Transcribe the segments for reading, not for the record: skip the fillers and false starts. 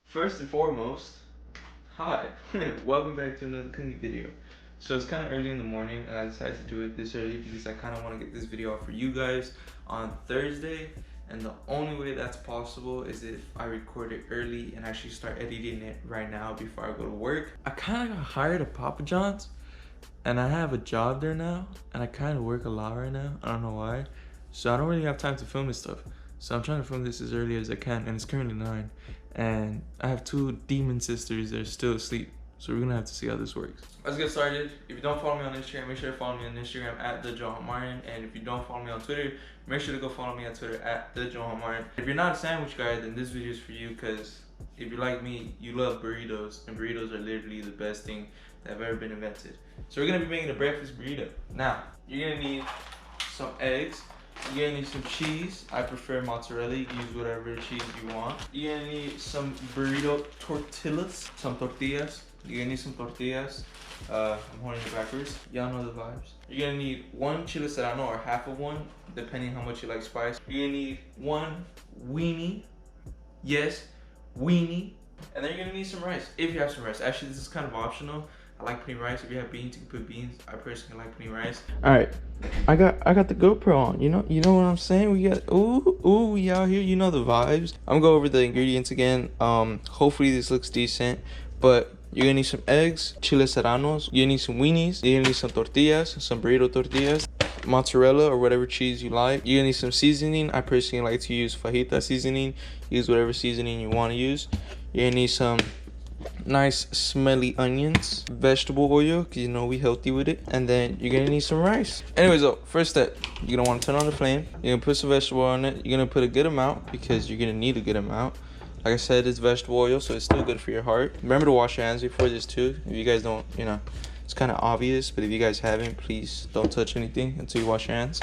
First and foremost, hi, welcome back to another cooking video. So it's kind of early in the morning and I decided to do it this early because I kind of want to get this video out for you guys on Thursday, and the only way that's possible is if I record it early and actually start editing it right now before I go to work. I kind of got hired at Papa John's and I have a job there now and I kind of work a lot right now. I don't know why. So I don't really have time to film this stuff. So I'm trying to film this as early as I can, and it's currently 9. And I have 2 demon sisters that are still asleep. So we're gonna have to see how this works. Let's get started. If you don't follow me on Instagram, make sure to follow me on Instagram at the Johan Martin. And if you don't follow me on Twitter, make sure to go follow me on Twitter at the Johan Martin. If you're not a sandwich guy, then this video is for you, because if you're like me, you love burritos, and burritos are literally the best thing that have ever been invented. So we're gonna be making a breakfast burrito. Now, you're gonna need some eggs. You're gonna need some cheese. I prefer mozzarella. You can use whatever cheese you want. You're gonna need some burrito tortillas, some tortillas. You're gonna need some tortillas. I'm holding it backwards. Y'all know the vibes. You're gonna need 1 chile serrano, or half of one, depending how much you like spice. You're gonna need 1 weenie. Yes, weenie. And then you're gonna need some rice, if you have some rice. Actually, this is kind of optional. I like putting rice. If you have beans, you can put beans. I personally like putting rice. All right, I got the GoPro on. You know what I'm saying? We got we out here. You know the vibes. I'm gonna go over the ingredients again. Hopefully this looks decent, but you're gonna need some eggs, chile serranos. You're gonna need some weenies. You're gonna need some tortillas, some burrito tortillas, mozzarella or whatever cheese you like. You're gonna need some seasoning. I personally like to use fajita seasoning. Use whatever seasoning you want to use. You're gonna need some nice smelly onions, vegetable oil, because you know we healthy with it, and then you're gonna need some rice. Anyways, first step, you're gonna want to turn on the flame. You're gonna put some vegetable oil on it. You're gonna put a good amount, because you're gonna need a good amount. Like I said, it's vegetable oil, so it's still good for your heart. Remember to wash your hands before this too. If you guys don't, it's kind of obvious, but if you guys haven't, please don't touch anything until you wash your hands.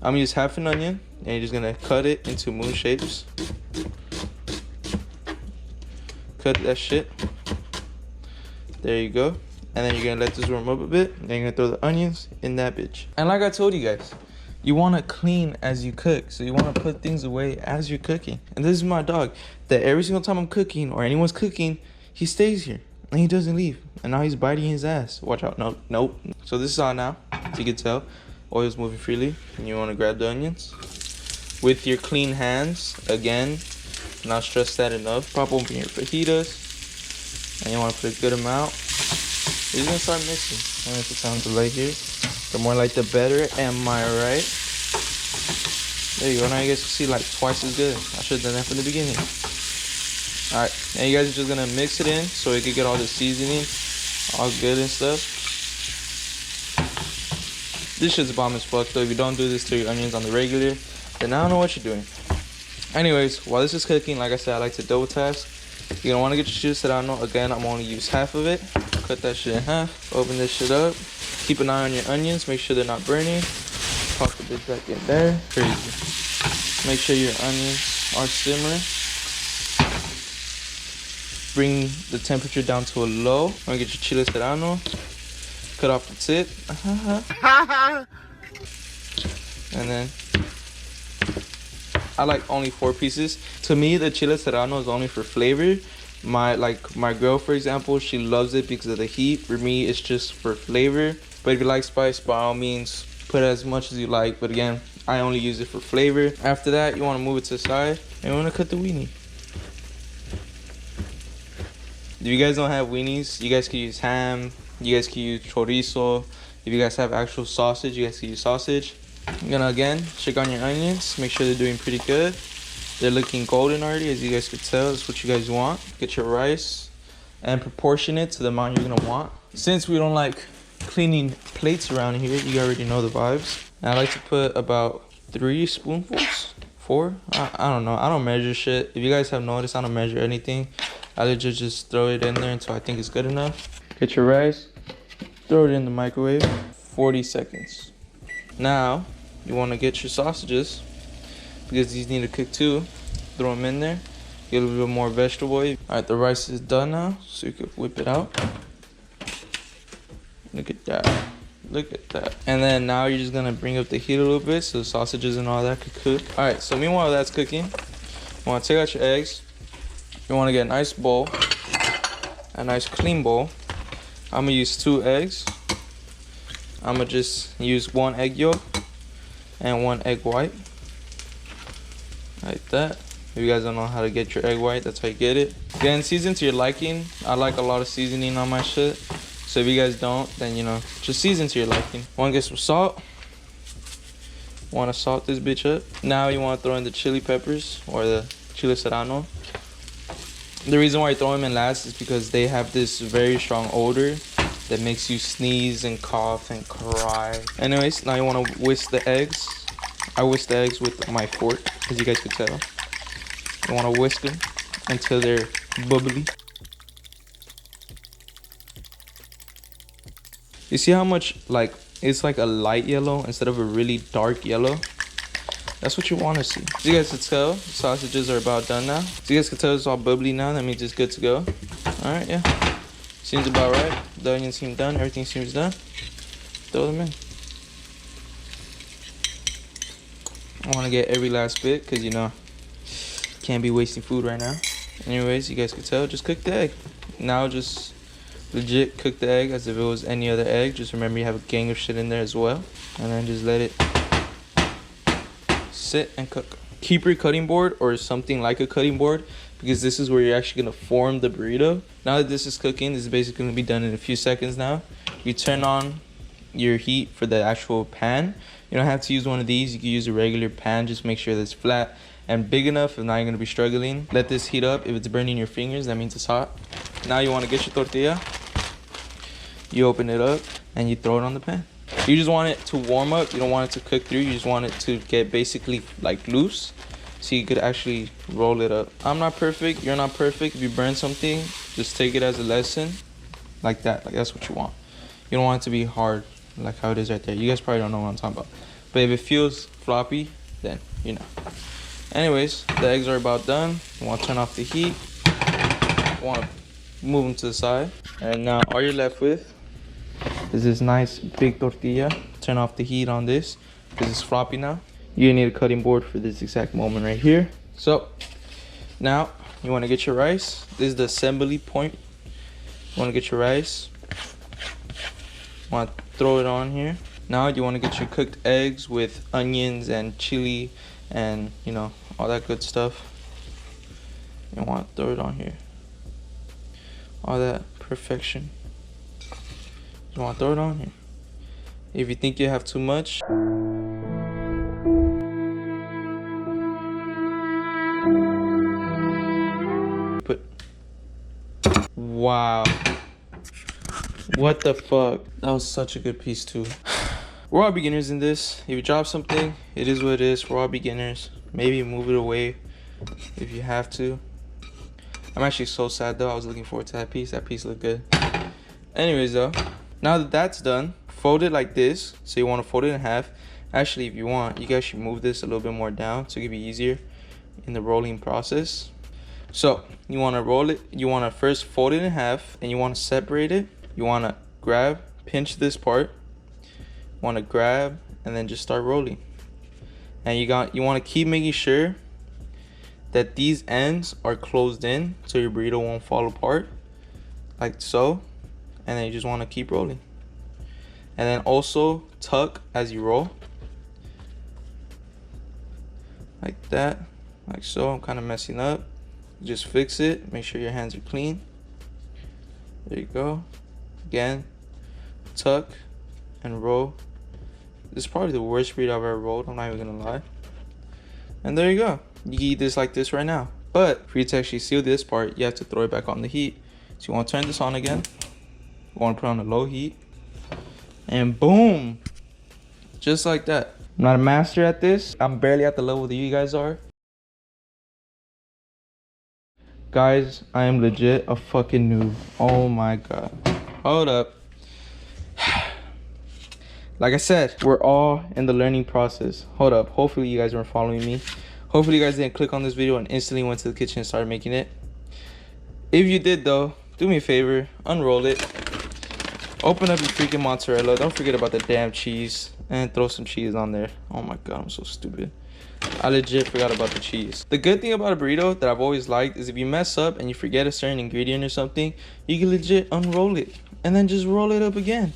I'm gonna use half an onion, and you're just gonna cut it into moon shapes. Cut that shit. There you go. And then you're gonna let this warm up a bit. And then you're gonna throw the onions in that bitch. And like I told you guys, you wanna clean as you cook. So you wanna put things away as you're cooking. And this is my dog, that every single time I'm cooking or anyone's cooking, he stays here and he doesn't leave. And now he's biting his ass. Watch out. Nope. So this is on now, as you can tell. Oil's moving freely. And you wanna grab the onions with your clean hands. Again, not stress that enough. Pop open your fajitas. And you want to put a good amount. You're just going to start mixing. And if it sounds light here, the more light the better. Am I right? There you go. Now you guys can see like twice as good. I should have done that from the beginning. Alright. And you guys are just going to mix it in so it can get all the seasoning all good and stuff. This shit's bomb as fuck though. If you don't do this to your onions on the regular, then I don't know what you're doing. Anyways, while this is cooking, like I said, I like to double task. You're gonna want to get your chile serrano. Again, I'm only use half of it. Cut that shit in half. Open this shit up. Keep an eye on your onions. Make sure they're not burning. Pop the bit back in there. Crazy. Make sure your onions are simmering. Bring the temperature down to a low. I'm gonna get your chile serrano. Cut off the tip. And then I like only 4 pieces. To me, the chile serrano is only for flavor. My girl, for example, she loves it because of the heat. For me, it's just for flavor. But if you like spice, by all means, put as much as you like. But again, I only use it for flavor. After that, you want to move it to the side and you want to cut the weenie. If you guys don't have weenies, you guys can use ham. You guys can use chorizo. If you guys have actual sausage, you guys can use sausage. I'm gonna again check on your onions, make sure they're doing pretty good. They're looking golden already, as you guys could tell. That's what you guys want. Get your rice and proportion it to the amount you're gonna want. Since we don't like cleaning plates around here, you already know the vibes. And I like to put about 3 spoonfuls, 4. I don't know. I don't measure shit. If you guys have noticed, I don't measure anything. I legit just throw it in there until I think it's good enough. Get your rice, throw it in the microwave, 40 seconds. Now, you want to get your sausages, because these need to cook too. Throw them in there. Get a little bit more vegetable oil. Alright, the rice is done now, so you can whip it out. Look at that. Look at that. And then now you're just gonna bring up the heat a little bit so the sausages and all that could cook. Alright, so meanwhile that's cooking, you wanna take out your eggs. You want to get a nice bowl, a nice clean bowl. I'm gonna use 2 eggs. I'm gonna just use 1 egg yolk and 1 egg white, like that. If you guys don't know how to get your egg white, that's how you get it. Again, season to your liking. I like a lot of seasoning on my shit, so if you guys don't, then you know, just season to your liking. Want to get some salt. Want to salt this bitch up. Now you want to throw in the chili peppers or the chile serrano. The reason why I throw them in last is because they have this very strong odor that makes you sneeze and cough and cry. Anyways, now you want to whisk the eggs. I whisk the eggs with my fork, as you guys could tell. You want to whisk them until they're bubbly. You see how much, like, it's like a light yellow instead of a really dark yellow? That's what you want to see. As you guys can tell, the sausages are about done now. As you guys can tell, it's all bubbly now. That means it's good to go. All right, yeah. Seems about right. The onions seem done. Everything seems done. Throw them in. I want to get every last bit because, you know, can't be wasting food right now. Anyways, you guys can tell, just cook the egg. Now just legit cook the egg as if it was any other egg. Just remember you have a gang of shit in there as well. And then just let it sit and cook. Keep your cutting board or something like a cutting board, because this is where you're actually going to form the burrito. Now that this is cooking, this is basically going to be done in a few seconds now. You turn on your heat for the actual pan. You don't have to use one of these. You can use a regular pan. Just make sure that it's flat and big enough, if not you're going to be struggling. Let this heat up. If it's burning your fingers, that means it's hot. Now you want to get your tortilla. You open it up and you throw it on the pan. You just want it to warm up. You don't want it to cook through. You just want it to get basically like loose, so you could actually roll it up. I'm not perfect. You're not perfect. If you burn something, just take it as a lesson. Like that. Like that's what you want. You don't want it to be hard like how it is right there. You guys probably don't know what I'm talking about. But if it feels floppy, then you know. Anyways, the eggs are about done. You want to turn off the heat. You want to move them to the side. And now all you're left with is this nice big tortilla. Turn off the heat on this because it's floppy now. You need a cutting board for this exact moment right here. So now you want to get your rice. This is the assembly point. You want to get your rice. You want to throw it on here. Now you want to get your cooked eggs with onions and chili and, you know, all that good stuff. You want to throw it on here. All that perfection. You want to throw it on here. If you think you have too much, put. Wow. What the fuck? That was such a good piece too. We're all beginners in this. If you drop something, it is what it is. We're all beginners. Maybe move it away if you have to. I'm actually so sad though. I was looking forward to that piece. That piece looked good. Anyways though, now that that's done, fold it like this. So you want to fold it in half. Actually, if you want, you guys should move this a little bit more down so it can be easier in the rolling process. So you want to roll it. You want to first fold it in half and you want to separate it. You want to grab, pinch this part. You want to grab and then just start rolling. And you want to keep making sure that these ends are closed in so your burrito won't fall apart, like so. And then you just want to keep rolling. And then also tuck as you roll, like that, like so. I'm kind of messing up. Just fix it. Make sure your hands are clean. There you go. Again, tuck and roll. This is probably the worst burrito I've ever rolled. I'm not even gonna lie. And there you go. You can eat this like this right now. But for you to actually seal this part, you have to throw it back on the heat. So you want to turn this on again. You want to put on a low heat. And boom. Just like that. I'm not a master at this. I'm barely at the level that you guys are. Guys, I am legit a fucking noob. Oh my god. Hold up. Like I said, we're all in the learning process. Hold up. Hopefully you guys weren't following me. Hopefully you guys didn't click on this video and instantly went to the kitchen and started making it. If you did though, do me a favor, unroll it. Open up your freaking mozzarella. Don't forget about the damn cheese. And throw some cheese on there. Oh my god, I'm so stupid. I legit forgot about the cheese. The good thing about a burrito that I've always liked is if you mess up and you forget a certain ingredient or something, you can legit unroll it and then just roll it up again.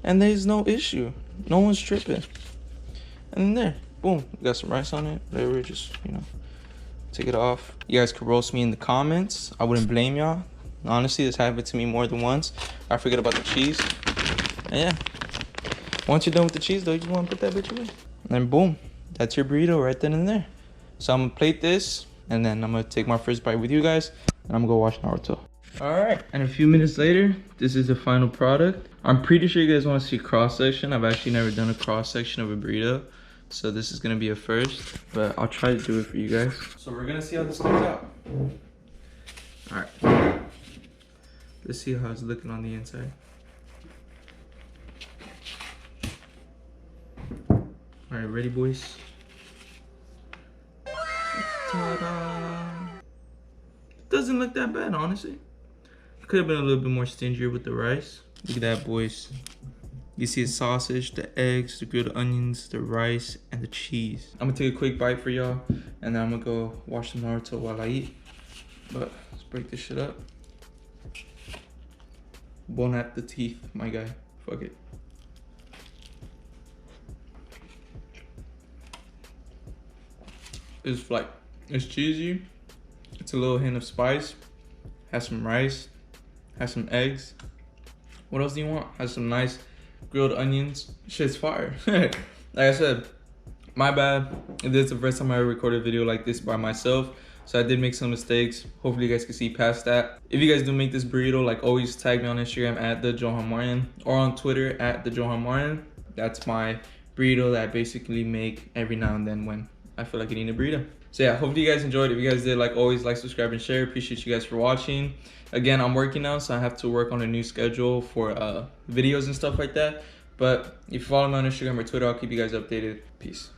And there's no issue. No one's tripping. And then there, boom, we got some rice on it. Whatever, just, you know, take it off. You guys could roast me in the comments. I wouldn't blame y'all. Honestly, this happened to me more than once. I forget about the cheese. And yeah. Once you're done with the cheese though, you just want to put that bitch away. And then boom, that's your burrito right then and there. So I'm gonna plate this and then I'm gonna take my first bite with you guys and I'm gonna go watch Naruto. All right, and a few minutes later, this is the final product. I'm pretty sure you guys want to see cross section. I've actually never done a cross section of a burrito, so this is gonna be a first, but I'll try to do it for you guys. So we're gonna see how this comes out. All right, let's see how it's looking on the inside. All right, ready, boys? Ta-da! Doesn't look that bad, honestly. Could have been a little bit more stingier with the rice. Look at that, boys. You see the sausage, the eggs, the grilled onions, the rice, and the cheese. I'm gonna take a quick bite for y'all, and then I'm gonna go watch the Naruto while I eat. But let's break this shit up. Bon appetit, my guy. Fuck it. It's like, it's cheesy. It's a little hint of spice. Has some rice. Has some eggs. What else do you want? Has some nice grilled onions. Shit's fire. Like I said, my bad. This is the first time I ever recorded a video like this by myself. So I did make some mistakes. Hopefully you guys can see past that. If you guys do make this burrito, like always tag me on Instagram at the Johan Martin or on Twitter at the Johan Martin. That's my burrito that I basically make every now and then when I feel like eating a burrito. So yeah, hopefully you guys enjoyed. If you guys did, like always, like, subscribe, and share. Appreciate you guys for watching. Again, I'm working now, so I have to work on a new schedule for videos and stuff like that. But if you follow me on Instagram or Twitter, I'll keep you guys updated. Peace.